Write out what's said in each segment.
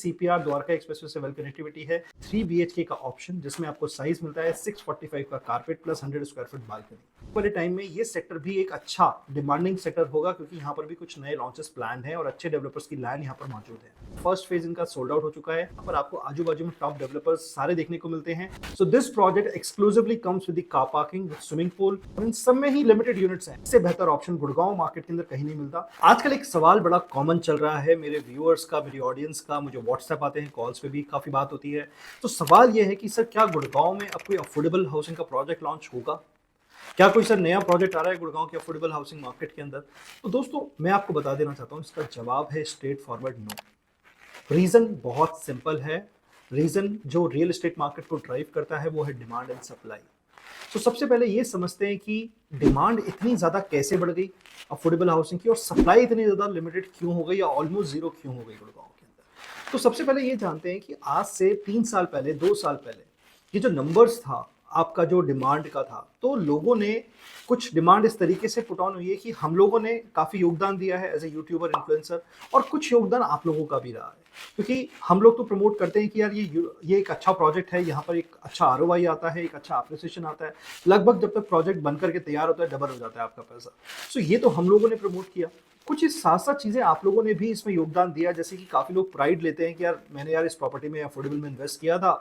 CPR Dwarka expressway से well connectivity है, 3 BHK का ऑप्शन जिसमें आपको साइज मिलता है 645 का carpet plus 100 square feet balcony. वाले टाइम में ये सेक्टर भी एक अच्छा डिमांडिंग सेक्टर होगा क्योंकि यहाँ पर भी कुछ नए लॉन्चेस प्लान है और अच्छे डेवलपर्स की लैंड यहाँ पर मौजूद है। फर्स्ट फेज इनका सोल्ड आउट हो चुका है, यहाँ पर आपको आजू बाजू में टॉप डेवलपर्स सारे देखने को मिलते हैं। So this project exclusively comes with the car parking with swimming pool और इन सब में ही लिमिटेड यूनिट्स हैं। इससे बेहतर ऑप्शन गुड़गांव मार्केट के अंदर कहीं नहीं मिलता। आजकल एक सवाल बड़ा कॉमन चल रहा है मेरे व्यूअर्स का, मेरी ऑडियंस का, मुझे व्हाट्सएप आते हैं, कॉल्स पे भी काफी बात होती है। तो सवाल ये है कि सर क्या गुड़गांव में अब कोई अफोर्डेबल हाउसिंग का प्रोजेक्ट लॉन्च होगा? क्या कोई सर नया प्रोजेक्ट आ रहा है गुड़गांव के अफोर्डेबल हाउसिंग मार्केट के अंदर? तो दोस्तों मैं आपको बता देना चाहता हूँ, इसका जवाब है स्ट्रेट फॉरवर्ड नो। रीजन बहुत सिंपल है। रीजन जो रियल एस्टेट मार्केट को ड्राइव करता है वो है डिमांड एंड सप्लाई। तो सबसे पहले ये समझते हैं कि डिमांड इतनी ज्यादा कैसे बढ़ गई अफोर्डेबल हाउसिंग की और सप्लाई इतनी ज्यादा लिमिटेड क्यों हो गई या ऑलमोस्ट जीरो क्यों हो गई गुड़गांव के अंदर। तो सबसे पहले ये जानते हैं कि आज से 3 साल पहले, 2 साल पहले ये जो नंबर्स था आपका जो डिमांड का था, तो लोगों ने कुछ डिमांड इस तरीके से पुट ऑन हुई है कि हम लोगों ने काफी योगदान दिया है एज ए यूट्यूबर, इन्फ्लुएंसर, और कुछ योगदान आप लोगों का भी रहा है क्योंकि हम लोग तो प्रमोट करते हैं कि यार ये एक अच्छा प्रोजेक्ट है, यहाँ पर एक अच्छा ROI आता है, एक अच्छा एप्रिसिएशन आता है। लगभग जब तक प्रोजेक्ट बन करके तैयार होता है डबल हो जाता है आपका पैसा। सो ये तो हम लोगों ने प्रमोट किया। कुछ इस साथ साथ चीजें आप लोगों ने भी इसमें योगदान दिया, जैसे कि काफी लोग प्राइड लेते हैं कि यार मैंने यार इस प्रॉपर्टी में अफोर्डेबल में इन्वेस्ट किया था,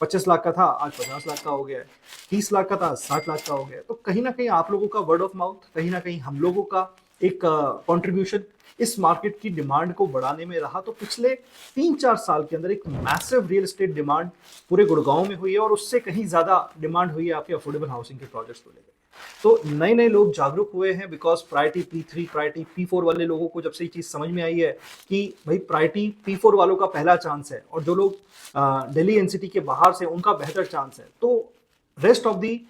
25 लाख का था आज 50 लाख का हो गया है, 30 लाख का था 60 लाख का हो गया है। तो कहीं ना कहीं आप लोगों का वर्ड ऑफ माउथ, कहीं ना कहीं हम लोगों का एक कंट्रीब्यूशन इस मार्केट की डिमांड को बढ़ाने में रहा। तो पिछले 3-4 साल के अंदर एक मैसिव रियल एस्टेट डिमांड पूरे गुड़गांव में हुई है और उससे कहीं ज्यादा डिमांड हुई है आपके अफोर्डेबल हाउसिंग के प्रोजेक्ट्स को लेकर। तो नए नए लोग जागरूक हुए हैं because priority P3, priority P4 वाले लोगों को जब से ये चीज समझ में आई है कि भाई प्रायोरिटी P4 वालों का पहला चांस है और जो लोग दिल्ली NCT के बाहर से उनका बेहतर चांस है, तो rest of the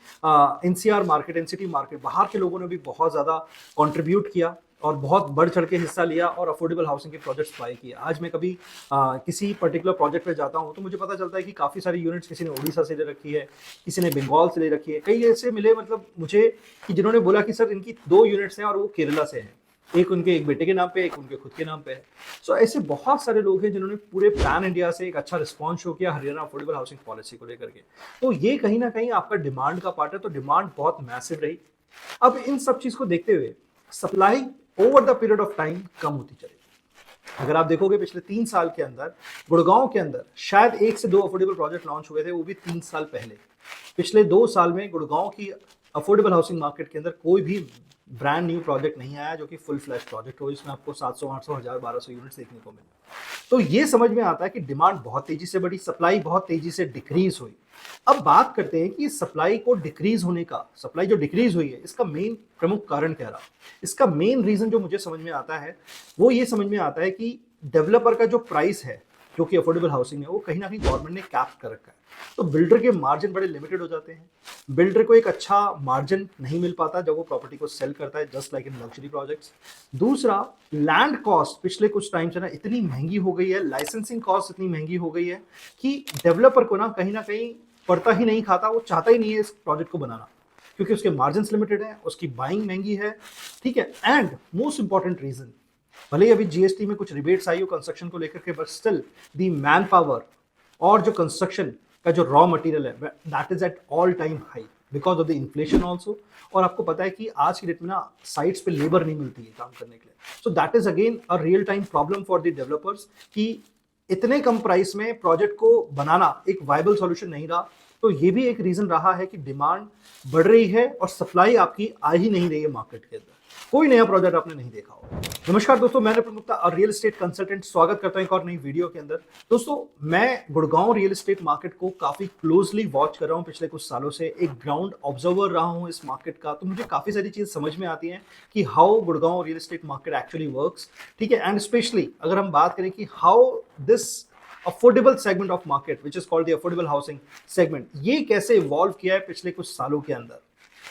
NCR market, NCT market, बाहर के लोगों ने भी बहुत ज्यादा कंट्रीब्यूट किया और बहुत बढ़ चढ़ के हिस्सा लिया और अफोर्डेबल हाउसिंग के प्रोजेक्ट्स बाय किए। आज मैं कभी किसी पर्टिकुलर प्रोजेक्ट पे जाता हूँ तो मुझे पता चलता है कि काफ़ी सारी यूनिट्स किसी ने उड़ीसा से ले रखी है, किसी ने बंगाल से ले रखी है, कई ऐसे मिले मतलब मुझे कि जिन्होंने बोला कि सर इनकी 2 यूनिट्स हैं और वो केरला से हैं, एक उनके एक बेटे के नाम पे, एक उनके खुद के नाम पे है। सो ऐसे बहुत सारे लोग हैं जिन्होंने पूरे पैन इंडिया से एक अच्छा रिस्पॉन्स शो किया हरियाणा अफोर्डेबल हाउसिंग पॉलिसी को लेकर के। तो ये कहीं ना कहीं आपका डिमांड का पार्ट है, तो डिमांड बहुत मैसिव रही। अब इन सब चीज को देखते हुए supply over the period of time कम होती चलेगी। अगर आप देखोगे पिछले 3 साल के अंदर गुड़गांव के अंदर शायद 1 से 2 अफोर्डेबल प्रोजेक्ट लॉन्च हुए थे, वो भी 3 साल पहले। पिछले 2 साल में गुड़गांव की अफोर्डेबल हाउसिंग मार्केट के अंदर कोई भी ब्रांड न्यू प्रोजेक्ट नहीं आया जो कि फुल फ्लैश प्रोजेक्ट हो, इसमें आपको 700, 800, 1000, 1200 यूनिट्स देखने को मिले। तो ये समझ में आता है कि डिमांड बहुत तेजी से बढ़ी, सप्लाई बहुत तेजी से डिक्रीज हुई। अब बात करते हैं कि सप्लाई को डिक्रीज होने का, सप्लाई जो डिक्रीज हुई है इसका मेन प्रमुख कारण क्या रहा। इसका मेन रीजन जो मुझे समझ में आता है वो ये समझ में आता है कि डेवलपर का जो प्राइस है जो कि अफोर्डेबल हाउसिंग है वो कहीं ना कहीं गवर्नमेंट ने कैप कर रखा है। तो बिल्डर के मार्जिन बड़े लिमिटेड हो जाते हैं, बिल्डर को एक अच्छा मार्जिन नहीं मिल पाता जब वो प्रॉपर्टी को सेल करता है, just like in luxury projects. दूसरा, लैंड कॉस्ट पिछले कुछ टाइम से ना इतनी महंगी हो गई है, लाइसेंसिंग कॉस्ट इतनी महंगी हो गई है कि डेवलपर को ना कहीं पड़ता ही नहीं खाता, वो चाहता ही नहीं है इस प्रोजेक्ट को बनाना क्योंकि उसके मार्जिन लिमिटेड है, उसकी बाइंग महंगी है, ठीक है। एंड मोस्ट इंपॉर्टेंट रीजन, भले ही अभी GST में कुछ रिबेट्स आई हो कंस्ट्रक्शन को लेकर के, but still the man power और जो कंस्ट्रक्शन का जो रॉ मटेरियल है that is at all time high because of the inflation also. और आपको पता है कि आज की डेट में ना साइट्स पे लेबर नहीं मिलती है काम करने के लिए। So that is again a real time problem for the developers कि इतने कम प्राइस में प्रोजेक्ट को बनाना एक वायबल सॉल्यूशन नहीं रहा। तो ये भी एक रीजन रहा है कि डिमांड बढ़ रही है और सप्लाई आपकी आ ही नहीं रही है मार्केट के अंदर। कोई नया प्रोजेक्ट आपने नहीं देखा होगा। नमस्कार दोस्तों, मैं निपुण गुप्ता और रियल एस्टेट कंसल्टेंट स्वागत करता हूं एक और नई वीडियो के अंदर। दोस्तों मैं गुड़गांव रियल एस्टेट मार्केट को काफी क्लोजली वॉच कर रहा हूं पिछले कुछ सालों से, एक ग्राउंड ऑब्जर्वर रहा हूं इस मार्केट का। तो मुझे काफी सारी चीज समझ में आती हैं कि how Gurgaon real estate market actually works, ठीक है। एंड स्पेशली अगर हम बात करें कि how this affordable segment of market which is called the affordable housing segment, ये कैसे इवॉल्व किया है पिछले कुछ सालों के अंदर,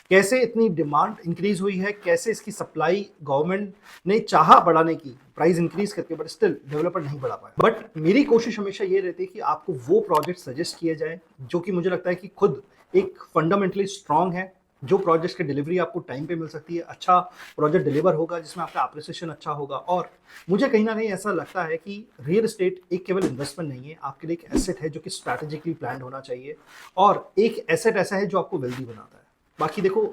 कैसे इतनी डिमांड इंक्रीज हुई है, कैसे इसकी सप्लाई गवर्नमेंट ने चाहा बढ़ाने की प्राइस इंक्रीज करके, बट स्टिल डेवलपर नहीं बढ़ा पाया। बट मेरी कोशिश हमेशा ये रहती है कि आपको वो प्रोजेक्ट सजेस्ट किए जाए जो कि मुझे लगता है कि खुद एक फंडामेंटली स्ट्रांग है, जो प्रोजेक्ट की डिलीवरी आपको टाइम पे मिल सकती है, अच्छा प्रोजेक्ट डिलीवर होगा जिसमें आपका अप्रिसिएशन अच्छा होगा। और मुझे कहीं ना कहीं ऐसा लगता है कि रियल एस्टेट एक केवल इन्वेस्टमेंट नहीं है, आपके लिए एक एसेट है जो कि स्ट्रैटेजिकली प्लान होना चाहिए, और एक एसेट ऐसा है जो आपको वेल्दी बनाता है। बाकी देखो,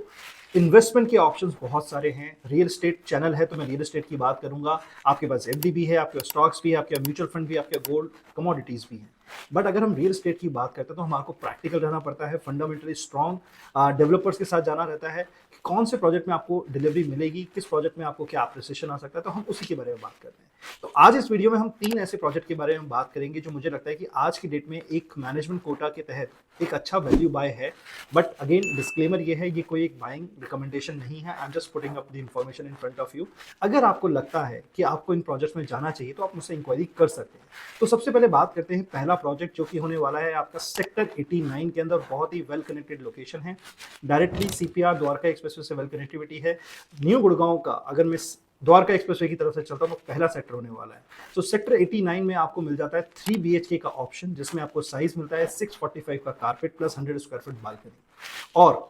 इन्वेस्टमेंट के ऑप्शंस बहुत सारे हैं। रियल एस्टेट चैनल है तो मैं रियल एस्टेट की बात करूंगा। आपके पास एफडी भी है, आपके स्टॉक्स भी है, आपके म्यूचुअल फंड भी है, आपके गोल्ड कमोडिटीज भी हैं। बट अगर हम रियल एस्टेट की बात करते हैं तो हमारे को प्रैक्टिकल रहना पड़ता है, फंडामेंटली स्ट्रॉन्ग डेवलपर्स के साथ जाना रहता है कि कौन से प्रोजेक्ट में आपको डिलीवरी मिलेगी, किस प्रोजेक्ट में आपको क्या अप्रिसिएशन आ सकता है, तो हम उसी के बारे में बात करते हैं। तो आज इस वीडियो में हम 3 ऐसे प्रोजेक्ट के बारे में बात करेंगे जो मुझे लगता है कि आज की डेट में एक मैनेजमेंट कोटा के तहत एक अच्छा वैल्यू बाय है। बट अगेन डिस्क्लेमर ये है, ये कोई एक बाइंग रिकमेंडेशन नहीं है। I am just putting up the information in front of you. अगर आपको लगता है कि आपको इन प्रोजेक्ट्स में जाना चाहिए तो आप मुझसे इंक्वायरी कर सकते हैं। तो सबसे पहले बात करते हैं पहला प्रोजेक्ट जो कि होने वाला है आपका सेक्टर 89 के अंदर। बहुत ही वेल कनेक्टेड लोकेशन है, डायरेक्टली सीपीआर द्वारका एक्सप्रेसवे से वेल कनेक्टिविटी है। न्यू गुड़गांव का अगर मैं द्वारका एक्सप्रेसवे की तरफ से चलता हूं तो पहला सेक्टर होने वाला है। तो सेक्टर 89 में आपको मिल जाता है 3 BHK का ऑप्शन, जिसमें आपको साइज मिलता है 645 का carpet plus 100 square feet balcony. और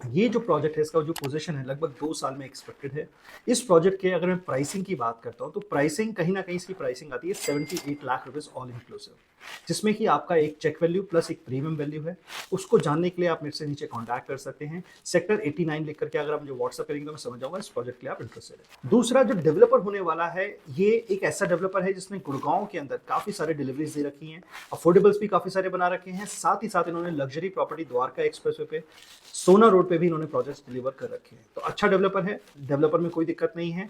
ये जो प्रोजेक्ट है इसका जो पोजीशन है लगभग 2 साल में एक्सपेक्टेड है। इस प्रोजेक्ट के अगर मैं प्राइसिंग की बात करता हूं तो प्राइसिंग कहीं ना कहीं इसकी प्राइसिंग आती है 78 लाख रुपीस ऑल इंक्लूसिव, जिसमें कि आपका एक चेक वैल्यू प्लस एक प्रीमियम वैल्यू है। उसको जानने के लिए आप मेरे से नीचे कॉन्टैक्ट कर सकते हैं। सेक्टर 89 लिख करके अगर आप मुझे व्हाट्सअप करेंगे तो मैं समझ जाऊंगा इस प्रोजेक्ट के लिए आप इंटरेस्टेड है। दूसरा जो डेवलपर होने वाला है, ये एक ऐसा डेवलपर है जिसने गुड़गांव के अंदर काफी सारे डिलीवरीज दे रखी हैं, अफोर्डेबल्स भी काफी सारे बना रखे हैं। साथ ही साथ इन्होंने लग्जरी प्रॉपर्टी द्वारका एक्सप्रेसवे पे, सोना रोड पे भी इन्होंने प्रोजेक्ट डिलीवर कर रखे हैं। तो अच्छा डेवलपर है, डेवलपर में कोई दिक्कत नहीं है।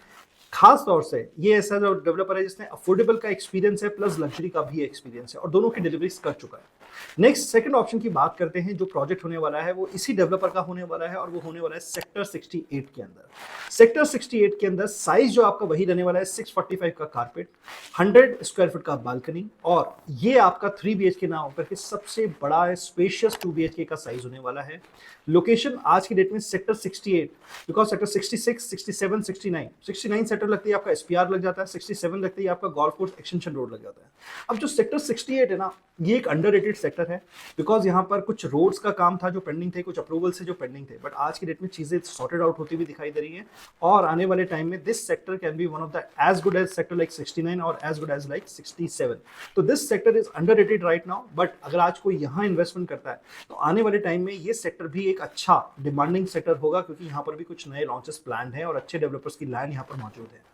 खास तौर से ये ऐसा जो डेवलपर है जिसने अफोर्डेबल का एक्सपीरियंस है प्लस लग्जरी का भी एक्सपीरियंस है और दोनों की डिलीवरीज कर चुका है। नेक्स्ट सेकंड ऑप्शन की बात करते हैं। जो प्रोजेक्ट होने वाला है वो इसी डेवलपर का होने वाला है और वो होने वाला है सेक्टर 68 के अंदर। सेक्टर 68 के अंदर साइज जो आपका वही रहने वाला है 645 का कारपेट, 100 स्क्वायर फीट का बालकनी, और ये आपका 3 BHK ना होकर के सबसे बड़ा स्पेशियस 2 BHK का साइज होने वाला है। लोकेशन आज की डेट में सेक्टर 68, बिकॉज सेक्टर 66, 67, 69 सेक्टर लगती है आपका SPR लग जाता है, 67 लगती है आपका गोल्फ कोर्स एक्सटेंशन रोड लग जाता है। अब जो सेक्टर 68 है ना, ये एक अंडररेटेड सेक्टर है, बिकॉज यहाँ पर कुछ रोड्स का काम था जो पेंडिंग थे, कुछ अप्रूवल से जो पेंडिंग थे, बट आज की डेट में चीजें सॉर्टेड आउट होती हुई दिखाई दे रही है। और आने वाले टाइम में this sector can be one of the as good as sector like 69 और एज गुड एज लाइक 67। तो this sector is underrated right now, but अगर आज कोई यहाँ इन्वेस्टमेंट करता है तो आने वाले टाइम में ये सेक्टर भी एक अच्छा डिमांडिंग सेक्टर होगा, क्योंकि यहाँ पर भी कुछ नए लॉन्चेस प्लान है और अच्छे डेवलपर्स की लैंड यहाँ पर मौजूद है।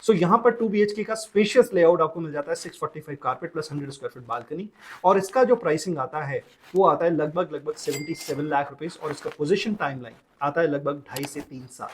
सो यहाँ पर 2 BHK का स्पेशियस लेआउट आपको मिल जाता है 645 carpet plus 100 square feet balcony, और इसका जो प्राइसिंग आता है वो आता है लगभग 77 लाख रुपीस, और इसका पोजीशन टाइमलाइन आता है लगभग 2.5 से 3 साल।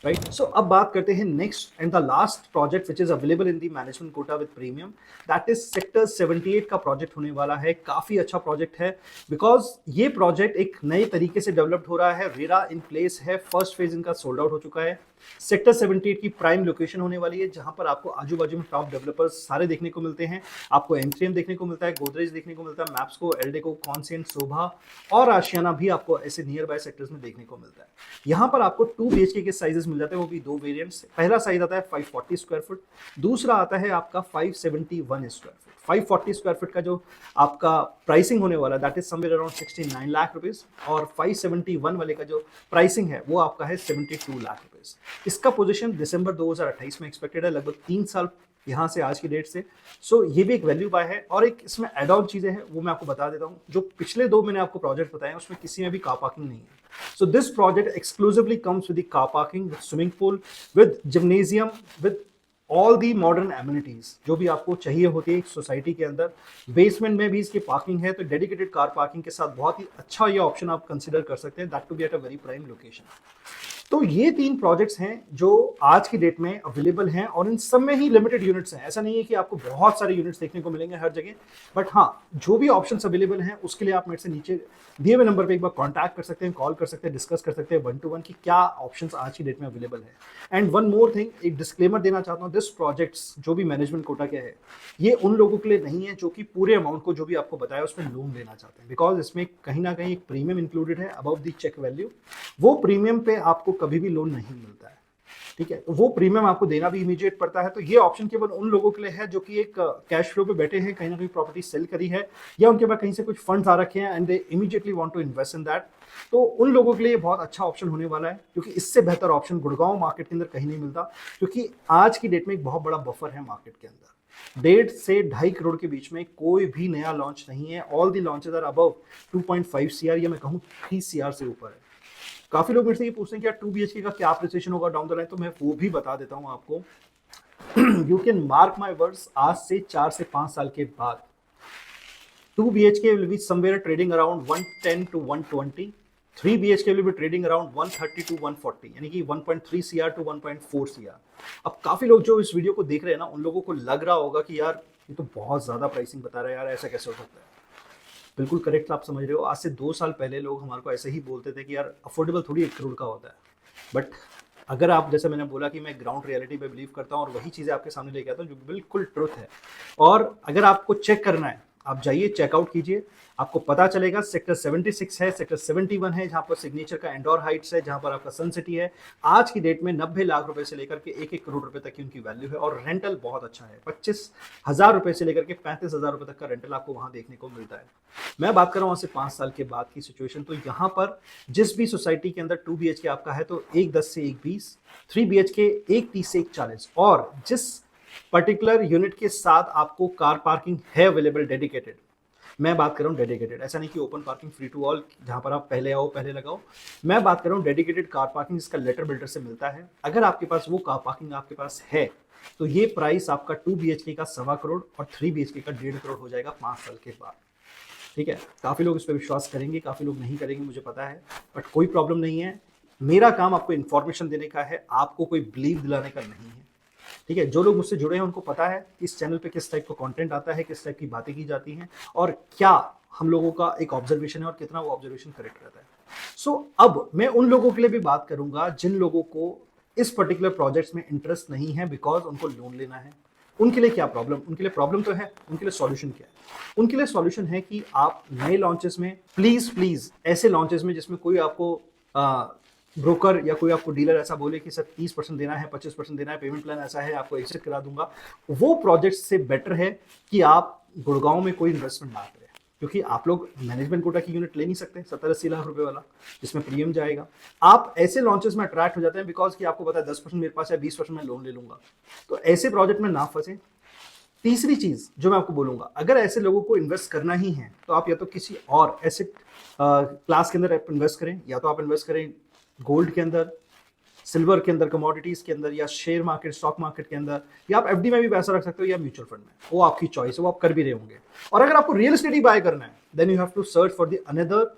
राइट, सो अब बात करते हैं next and the last project which is available in the management quota with premium, that is sector 78 का प्रोजेक्ट होने वाला है। काफी अच्छा प्रोजेक्ट है, बिकॉज ये प्रोजेक्ट एक नए तरीके से डेवलप्ड हो रहा है। रेरा इन प्लेस है, फर्स्ट फेज इनका सोल्ड आउट हो चुका है। सेक्टर 78 की प्राइम लोकेशन होने वाली है, जहां पर आपको आजू बाजू में टॉप डेवलपर्स सारे देखने को मिलते हैं। आपको M3M देखने को मिलता है, गोदरेज देखने को मिलता है, मैप्सको, एल्डेको, कॉन्सेंट, शोभा और आशियाना भी आपको ऐसे नियर बाय सेक्टर्स में देखने को मिलता है। यहाँ पर आपको 2 BHK के साइजेस मिल जाते हैं, वो भी 2 वेरिएंट्स। पहला साइज आता है 540 स्क्वायर फुट, दूसरा आता है आपका 571 स्क्वायर फुट। 540 स्क्वायर फीट का जो आपका प्राइसिंग होने वाला that is somewhere around 69 lakh rupees, और 571 वाले का जो प्राइसिंग है वो आपका है 72 लाख रुपीस। इसका पोजीशन दिसंबर 2028 में एक्सपेक्टेड है, लगभग 3 साल यहाँ से आज की डेट से। सो ये भी एक वैल्यू बाय है। और एक इसमें एड ऑन चीजें हैं वो मैं आपको बता देता हूँ। जो पिछले 2 मैंने आपको प्रोजेक्ट बताए उसमें किसी में भी कार पार्किंग नहीं है। So this project exclusively comes with the car parking, with swimming pool, with gymnasium, with all the modern amenities जो भी आपको चाहिए होती है एक सोसाइटी के अंदर। बेसमेंट में भी इसकी पार्किंग है, तो डेडिकेटेड कार पार्किंग के साथ बहुत ही अच्छा ये ऑप्शन आप कंसिडर कर सकते हैं, that to be at a very prime location. तो ये 3 प्रोजेक्ट्स हैं जो आज की डेट में अवेलेबल हैं, और इन सब में ही लिमिटेड यूनिट्स हैं। ऐसा नहीं है कि आपको बहुत सारे यूनिट्स देखने को मिलेंगे हर जगह, बट हाँ, जो भी ऑप्शंस अवेलेबल हैं उसके लिए आप मेरे से नीचे दिए हुए नंबर पे एक बार कांटेक्ट कर सकते हैं, कॉल कर सकते हैं, डिस्कस कर सकते हैं 1 to 1 कि क्या ऑप्शंस आज की डेट में अवेलेबल है। एंड वन मोर थिंग, एक डिस्क्लेमर देना चाहता हूँ, दिस प्रोजेक्ट्स जो भी मैनेजमेंट कोटा के है ये उन लोगों के लिए नहीं है जो कि पूरे अमाउंट को जो भी आपको बताया उसमें लोन लेना चाहते हैं, बिकॉज इसमें कहीं ना कहीं एक प्रीमियम इंक्लूडेड है अबव द चेक वैल्यू। वो प्रीमियम पे आपको कभी भी लोन नहीं मिलता है। ठीक है, तो वो प्रीमियम आपको देना भी इमीडिएट पड़ता है। तो ये ऑप्शन केवल उन लोगों के लिए है जो कि एक कैश फ्लो पे बैठे हैं, कहीं ना कहीं प्रॉपर्टी सेल करी है या उनके पास कहीं से कुछ फंड्स आ रखे हैं and they immediately want to invest in that. तो उन लोगों के लिए बहुत अच्छा ऑप्शन होने वाला है, क्योंकि इससे बेहतर ऑप्शन गुड़गांव मार्केट के अंदर कहीं नहीं मिलता, क्योंकि आज की डेट में एक बहुत बड़ा बफर है मार्केट के अंदर। 1.5 से 2.5 करोड़ के बीच में कोई भी नया लॉन्च नहीं है। All the launches are above 2.5 CR या मैं कहूँ 3 CR से ऊपर है। काफी लोग मेरे से ये पूछते हैं कि यार 2 BHK का क्या अप्रिसिएशन होगा डाउन द लाइन, तो मैं वो भी बता देता हूँ आपको। You can mark my words, आज से 4 से 5 साल के बाद 2 BHK will be somewhere trading around 110 to 120, 3 BHK will be trading around 130 to 140, यानी कि 1.3 CR to 1.4 CR। अब काफी लोग जो इस वीडियो को देख रहे हैं ना, उन लोगों को लग रहा होगा कि यार ये तो बहुत ज्यादा प्राइसिंग बता रहा है यार, ऐसा कैसे हो सकता है। बिल्कुल करेक्ट आप समझ रहे हो। आज से 2 साल पहले लोग हमारे को ऐसे ही बोलते थे कि यार अफोर्डेबल थोड़ी 1 करोड़ का होता है। बट अगर आप, जैसे मैंने बोला कि मैं ग्राउंड रियलिटी पे बिलीव करता हूँ और वही चीज़ें आपके सामने लेके आता हूँ जो बिल्कुल ट्रुथ है। और अगर आपको चेक करना है, आप जाइए चेकआउट कीजिए, आपको पता चलेगा। सेक्टर 76 है, सेक्टर 71 है, जहां पर सिग्नेचर का इंडोर हाइट्स है, जहां पर आपका सन सिटी है। आज की डेट में 90 लाख रुपए से लेकर के 1-1 करोड़ रुपए तक की उनकी वैल्यू है और रेंटल बहुत अच्छा है। 25,000 रुपए से लेकर के 35,000 रुपए तक का रेंटल आपको वहां देखने को मिलता है। मैं बात कर रहा हूँ से 5 साल के बाद की सिचुएशन। तो यहाँ पर जिस भी सोसाइटी के अंदर 2 BHK आपका है तो 110 से 120, 3 BHK 130 से 140, और जिस पर्टिकुलर यूनिट के साथ आपको कार पार्किंग है अवेलेबल डेडिकेटेड, मैं बात कर रहा हूँ डेडिकेटेड, ऐसा नहीं कि open parking free to all जहां पर आप पहले आओ पहले लगाओ। मैं बात कर रहा हूँ डेडिकेटेड कार पार्किंग, जिसका लेटर बिल्डर से मिलता है। अगर आपके पास वो कार पार्किंग आपके पास है तो ये प्राइस आपका 2 BHK का 1.25 करोड़ और 3 BHK का 1.5 करोड़ हो जाएगा 5 साल के बाद। ठीक है, काफी लोग इस पर विश्वास करेंगे, काफी लोग नहीं करेंगे, मुझे पता है, बट कोई प्रॉब्लम नहीं है। मेरा काम आपको इन्फॉर्मेशन देने का है, आपको कोई बिलीव दिलाने का नहीं है। ठीक है, जो लोग मुझसे जुड़े हैं उनको पता है कि इस चैनल पे किस टाइप का कंटेंट आता है, किस टाइप की बातें की जाती हैं और क्या हम लोगों का एक ऑब्जर्वेशन है और कितना वो ऑब्जर्वेशन करेक्ट रहता है। सो अब मैं उन लोगों के लिए भी बात करूंगा जिन लोगों को इस पर्टिकुलर प्रोजेक्ट्स में इंटरेस्ट नहीं है बिकॉज उनको लोन लेना है। उनके लिए क्या प्रॉब्लम, उनके लिए प्रॉब्लम तो है, उनके लिए सॉल्यूशन क्या है? उनके लिए सॉल्यूशन है कि आप नए लॉन्चेस में प्लीज ऐसे लॉन्चेस में जिसमें कोई आपको ब्रोकर या कोई आपको डीलर ऐसा बोले कि सर 30% देना है, 25% देना है, पेमेंट प्लान ऐसा है, आपको एग्जिट करा दूंगा, वो प्रोजेक्ट से बेटर है कि आप गुड़गांव में कोई इन्वेस्टमेंट ना करें। क्योंकि आप लोग मैनेजमेंट कोटा की यूनिट ले नहीं सकते 70-80 लाख रुपए वाला जिसमें प्रीमियम जाएगा। आप ऐसे लॉन्चेस में अट्रैक्ट हो जाते हैं बिकॉज कि आपको पता है 10% मेरे पास है, 20% मैं लोन ले लूंगा। तो ऐसे प्रोजेक्ट में ना फंसे। तीसरी चीज जो मैं आपको बोलूंगा, अगर ऐसे लोगों को इन्वेस्ट करना ही है तो आप या तो किसी और एसेट क्लास के अंदर इन्वेस्ट करें, या तो आप इन्वेस्ट करें गोल्ड के अंदर, सिल्वर के अंदर, कमोडिटीज के अंदर, या शेयर मार्केट स्टॉक मार्केट के अंदर, या आप एफडी में भी पैसा रख सकते हो या म्यूचुअल फंड में, वो आपकी चॉइस है, वो आप कर भी रहे होंगे। और अगर आपको रियल एस्टेट ही बाय करना है then you have to search for the another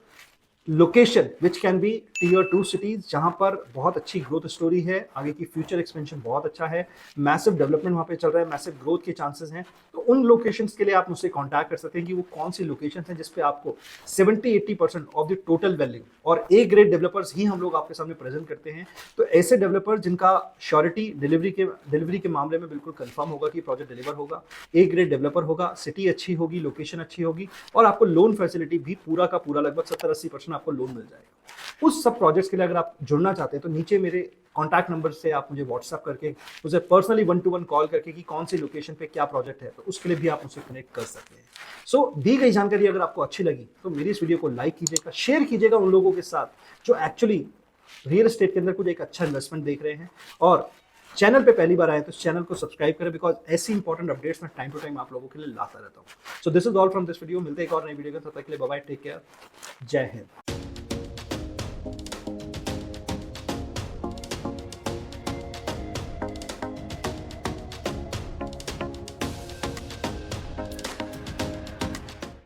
location which can be tier 2 cities, जहां पर बहुत अच्छी ग्रोथ स्टोरी है, आगे की फ्यूचर एक्सपेंशन बहुत अच्छा है, मैसिव डेवलपमेंट वहां पे चल रहा है, मैसिव ग्रोथ के चांसेस हैं। तो उन लोकेशंस के लिए आप मुझसे कांटेक्ट कर सकते हैं कि वो कौन सी लोकेशंस हैं जिसपे आपको 70-80% ऑफ द टोटल वैल्यू, और ए ग्रेड डेवलपर्स ही हम लोग आपके सामने प्रेजेंट करते हैं। तो ऐसे डेवलपर जिनका श्योरिटी डिलीवरी के मामले में बिल्कुल कंफर्म होगा कि प्रोजेक्ट डिलीवर होगा, ए ग्रेड डेवलपर होगा, सिटी अच्छी होगी, लोकेशन अच्छी होगी, और आपको लोन फैसिलिटी भी पूरा का पूरा लगभग 70-80% आपको लोन मिल जाएगा। उस सब प्रोजेक्ट्स के लिए अगर आप जुड़ना चाहते हैं तो नीचे मेरे कॉन्टैक्ट नंबर से आप मुझे व्हाट्सएप करके, मुझे पर्सनली 1-to-1 कॉल करके कि कौन सी लोकेशन पे क्या प्रोजेक्ट है, तो उसके लिए भी आप मुझसे कनेक्ट कर सकते हैं। सो दी गई जानकारी अगर आपको अच्छी लगी तो मेरी इस वीडियो को लाइक कीजिएगा, शेयर कीजिएगा उन लोगों के साथ जो एक्चुअली रियल एस्टेट के अंदर कुछ एक अच्छा इन्वेस्टमेंट देख रहे हैं, और चैनल पे पहली बार आए तो चैनल को सब्सक्राइब करें बिकॉज ऐसी इंपॉर्टेंट अपडेट्स मैं टाइम टू टाइम आप लोगों के लिए लाता रहता हूँ। So this is all from this video. मिलते हैं एक और नई वीडियो के, तब तक के लिए बाय बाय, टेक केयर, जय हिंद।